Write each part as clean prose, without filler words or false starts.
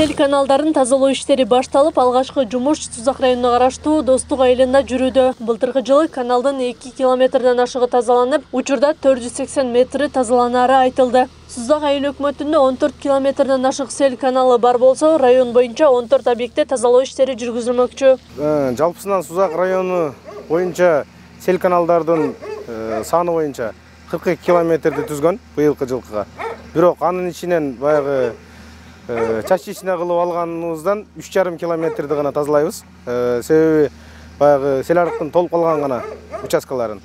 Сел каналдарын тазалоо иштери башталып, алгачкы жумуш Сузак районуна караштуу Достук айылында жүрүүдө. Былтыркы жылы каналдын 2 километрден ашыгы тазаланып, учурда 480 метри тазаланары айтылды. Сузак айыл өкмөтүндө 14 километрден ашык сел каналы бар болсо, район боюнча 14 объектте тазалоо иштери жүргүзүлмөкчү. Жалпысынан Сузак району боюнча сел каналдардын саны боюнча 42 километрди түзгөн быйылкы жылкыга. Бирок анын ичинен баягы чачишина кылып алганыбыздан 3,5 километрди гана тазалайбыз. Себеби баягы сел арыктын толуп калган гана участкаларын.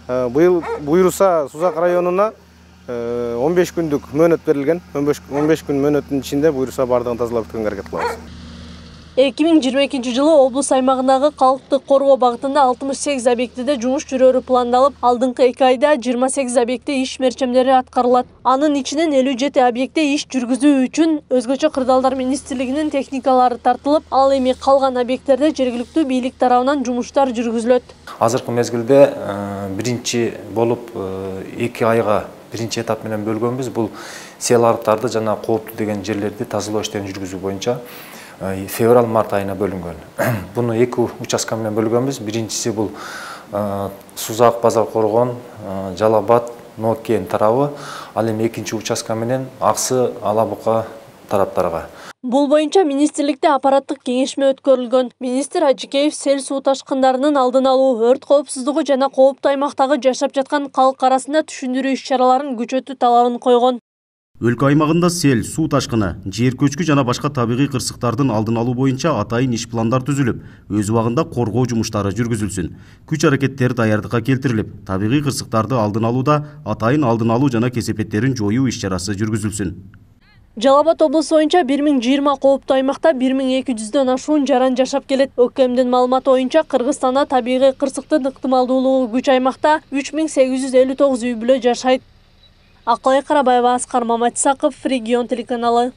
Быйыл буйруса Сузак районуна 15 күндүк мөөнөт берилген. 15 күн мөөнөттүн ичинде буйруса бардыгын тазалап бүткөнгө аракет кылабыз. 2022 жылы облус аймагындагы калкты коргоо багытында 68 объектиде жумуш жүрөрү пландалып, алдыңкы 2 айда 28 объектте иш мерчемдери аткарылат. Анын ичинен 57 объектте иш жүргүзүү үчүн өзгөчө кырдаалдар министрлигинин техникалары тартылып, ал эми калган объекттерде жергиликтүү бийлик тарабынан жумуштар жүргүзүлөт. Азыркы мезгилде биринчи болуп 2 айга биринчи этап менен бөлгөнбүз. Бул сел арыктарды жана кооптуу деген жерлерди тазалоо иштерин жүргүзүү боюнча февраль-март айына бөлүнгөн. Буну 2 участка менен бөлгөнбүз. Биринчиси бул Сузак, Базар Коргон, Жалабат, Нокен тарабы, ал эми экинчи участка менен Аксы, Алабука тараптарга. Бул боюнча министрликте аппараттык кеңешме өткөрүлгөн. Министр Ажикеев сел суу ташкындарынын алдын алуу, өрт коопсуздугу жана кооптуу аймактагы жашап жаткан калк арасында түшүндүрүү иш-чараларын күчөтүү талабын койгон. Өлкө аймагында сел, суу ташкыны, жер көчкү жана башка табигый кырсыктардын алдын алуу боюнча атайын иш пландар түзүлүп, өз убагында коргоо жумуштары жүргүзүлсүн. Күч аракеттер даярдыкка келтирилип, табигый кырсыктарды алдын алууда атайын алдын алуу жана кесепеттерин жоюу иш-чарасы жүргүзүлсүн. Жалабат облусу боюнча 1020 кооптуу аймакта 1200дөн ашуун жаран жашап келет. ÖKM'дин маалыматы боюнча Кыргызстанда табигый кырсыктын ыктымалдуулугу күч аймакта 3859 үй бүлө жашайт. Акылай Карабаева, Аскар Маматисаков, Регион телеканалы.